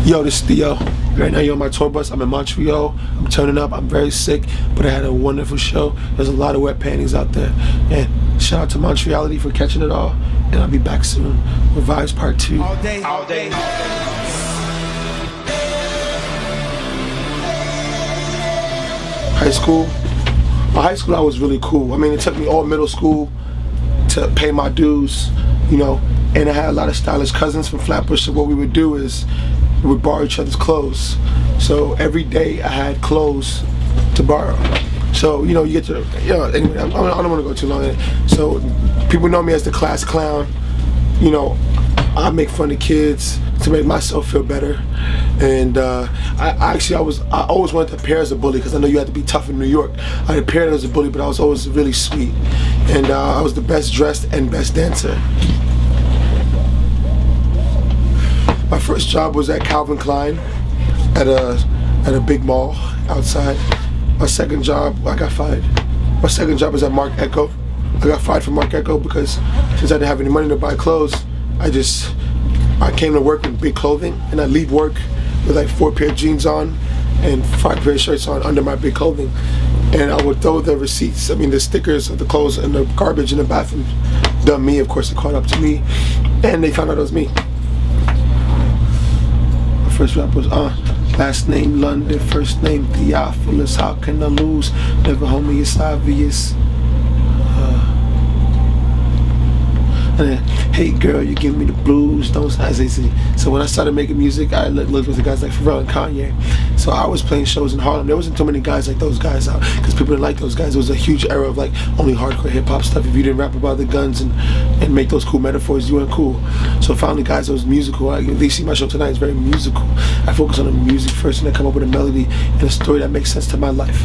Yo, this is Theo. Right now you're on my tour bus. I'm in Montreal. I'm turning up. I'm very sick, but I had a wonderful show. There's a lot of wet panties out there. And shout out to Montreality for catching it all. And I'll be back soon with Vibes Part 2. All day, all day. High school. My high school, I was really cool. I mean, it took me all middle school to pay my dues, you know. And I had a lot of stylish cousins from Flatbush, so what we would do is we would borrow each other's clothes. So every day I had clothes to borrow. So, you know, you get to, you know, anyway, I don't want to go too long. So people know me as the class clown. You know, I make fun of kids to make myself feel better. And I always wanted to appear as a bully because I know you had to be tough in New York. I appeared as a bully, but I was always really sweet. And I was the best dressed and best dancer. My first job was at Calvin Klein at a big mall outside. My second job, I got fired. My second job was at Marc Ecko. I got fired from Marc Ecko because since I didn't have any money to buy clothes, I came to work with big clothing, and I leave work with like 4 pair of jeans on and 5 pair of shirts on under my big clothing. And I would throw the receipts, the stickers of the clothes in the garbage in the bathroom. Dumb me, of course, it caught up to me, and they found out it was me. My first rap was last name London, first name Theophilus. How can I lose? Never homie, it's obvious. Hey girl, you give me the blues, don't say. So when I started making music, I looked with the guys like Pharrell and Kanye. So I was playing shows in Harlem. There wasn't too many guys like those guys out because people didn't like those guys. It was a huge era of like only hardcore hip hop stuff. If you didn't rap about the guns and make those cool metaphors, you weren't cool. So finally, guys, that was musical. They see my show tonight is very musical. I focus on the music first and I come up with a melody and a story that makes sense to my life.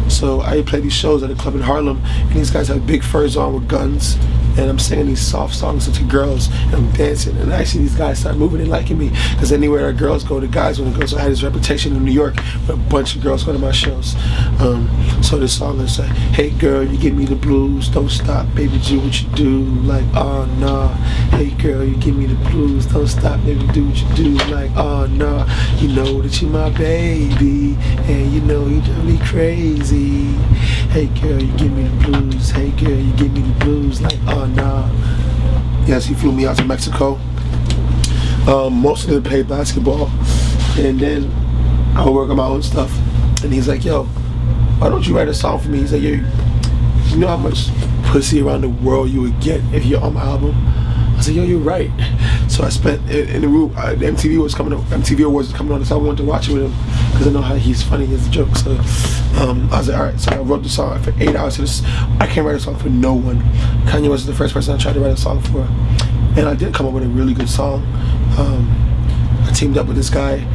So I play these shows at a club in Harlem, and these guys have big furs on with guns. And I'm singing these soft songs to girls, and I'm dancing, and actually these guys start moving and liking me, because anywhere that girls go, the guys want to go. So I had this reputation in New York where a bunch of girls go to my shows. So this song is like, hey girl, you give me the blues, don't stop, baby, do what you do, like, oh no. Hey girl, you give me the blues, don't stop, baby, do what you do, like, oh no. You know that you my baby, and you know you drive me crazy. Hey girl, you give me the blues, hey girl, you give me the blues, like, oh no. Yes, he flew me out to Mexico, mostly to play basketball, and then I would work on my own stuff. And he's like, yo, why don't you write a song for me? He's like, yo, you know how much pussy around the world you would get if you're on my album? I said, yo, you're right. So I spent in the room, the MTV Awards was coming on, so I wanted to watch it with him because I know how he's funny, he's a joke. So I was like, all right. So I wrote the song for 8 hours. I can't write a song for no one. Kanye was the first person I tried to write a song for, and I did come up with a really good song. I teamed up with this guy,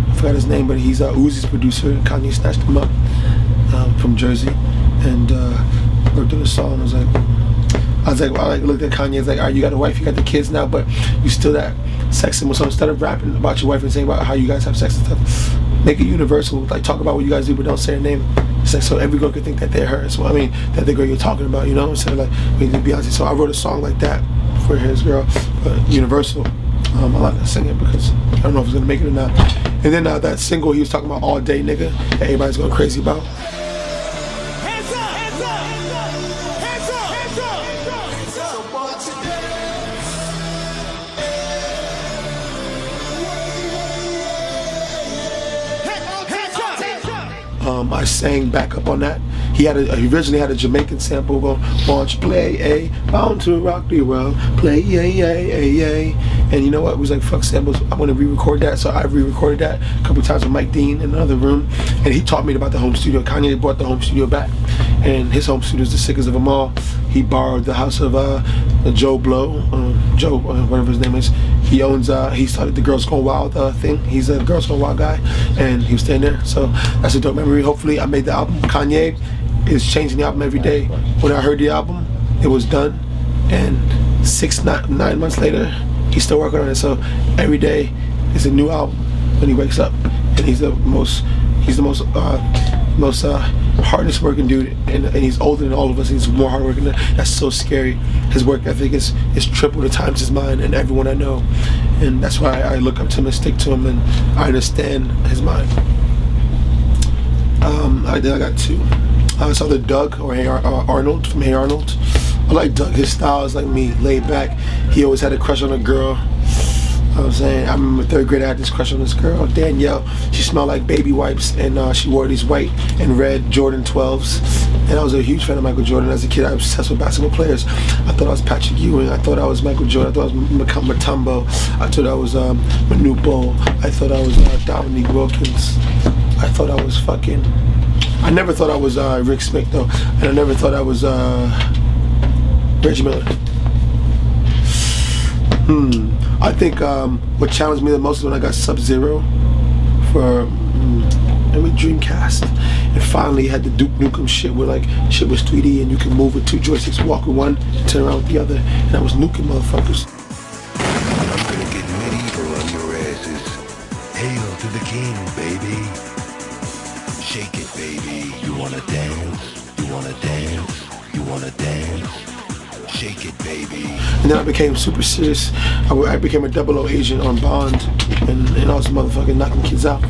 I forgot his name, but he's Uzi's producer. Kanye snatched him up from Jersey, and worked on the song. I looked at Kanye, it's like, all right, you got a wife, you got the kids now, but you still that sexing. So instead of rapping about your wife and saying about how you guys have sex and stuff, make it universal. Like, talk about what you guys do, but don't say her name. It's like, so every girl could think that they're her. So that the girl you're talking about, you know, instead of like Beyonce. So I wrote a song like that for his girl, but universal. I like to sing it because I don't know if it's gonna make it or not. And then that single he was talking about, All Day Nigga, that everybody's going crazy about. I sang back up on that. He originally had a Jamaican sample going, won't you play, bound to rock the world, play, and you know what, it was like, fuck samples, I want to re-record that. So I re-recorded that a couple times with Mike Dean in another room, and he taught me about the home studio. Kanye brought the home studio back, and his home studio is the sickest of them all. He borrowed the house of Joe Blow, whatever his name is. He started the Girls Gone Wild thing. He's a Girls Gone Wild guy, and he was staying there. So that's a dope memory. Hopefully I made the album. Kanye is changing the album every day. When I heard the album, it was done, and 9 months later, he's still working on it. So every day is a new album when he wakes up, and he's the most hardest working dude, and he's older than all of us. He's more hardworking. That's so scary. His work ethic is triple the times as mine and everyone I know. and that's why I look up to him and stick to him, and I understand his mind. I got two. I saw the Doug or Arnold from Hey Arnold. I like Doug. His style is like me, laid back. He always had a crush on a girl. I was saying, I remember 3rd grade I had this crush on this girl, Danielle. She smelled like baby wipes, and she wore these white and red Jordan 12s. And I was a huge fan of Michael Jordan. As a kid, I was obsessed with basketball players. I thought I was Patrick Ewing. I thought I was Michael Jordan. I thought I was Mutombo. I thought I was Manu Bol. I thought I was Dominique Wilkins. I thought I was fucking... I never thought I was Rick Smith, though. And I never thought I was Reggie Miller. I think what challenged me the most is when I got Sub-Zero for Dreamcast, and finally had the Duke Nukem shit where like shit was 3D and you can move with 2 joysticks, walk with one, and turn around with the other, and I was nuking motherfuckers. I'm gonna get medieval on your asses. Hail to the king, baby. Shake it, baby. You wanna dance? You wanna dance? You wanna dance? Shake it, baby. And then I became super serious. I became a 00 agent on Bond, and I was motherfucking knocking kids out.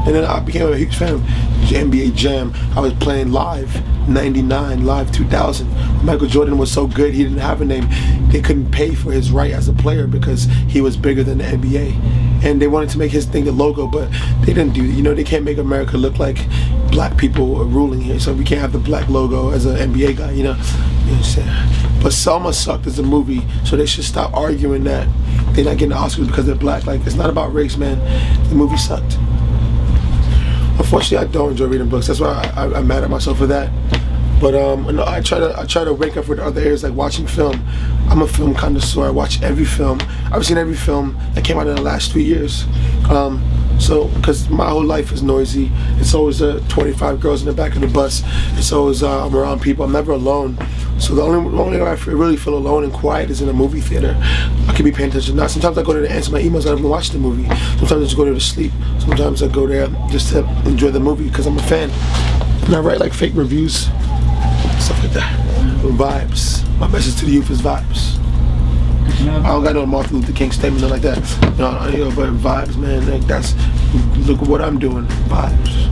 And then I became a huge fan of NBA Jam. I was playing Live 99, Live 2000. Michael Jordan was so good, he didn't have a name. They couldn't pay for his right as a player because he was bigger than the NBA. And they wanted to make his thing the logo, but they didn't do it. You know, they can't make America look like black people are ruling here, so we can't have the black logo as an NBA guy, you know? You know what I'm saying? But Selma sucked as a movie, so they should stop arguing that they're not getting the Oscars because they're black. Like, it's not about race, man. The movie sucked. Unfortunately, I don't enjoy reading books. That's why I'm mad at myself for that. But no, I try to wake up with other areas like watching film. I'm a film connoisseur. I watch every film. I've seen every film that came out in the last 3 years. So, because my whole life is noisy. It's always 25 girls in the back of the bus. It's always I'm around people. I'm never alone. So the only way I really feel alone and quiet is in a movie theater. I can be paying attention. Now, sometimes I go there to answer my emails. I don't even watch the movie. Sometimes I just go there to sleep. Sometimes I go there just to enjoy the movie because I'm a fan. And I write like fake reviews, stuff like that. Vibes. My message to the youth is vibes. I don't got no Martin Luther King statement, nothing like that. You know, but vibes, man. Like look at what I'm doing. Vibes.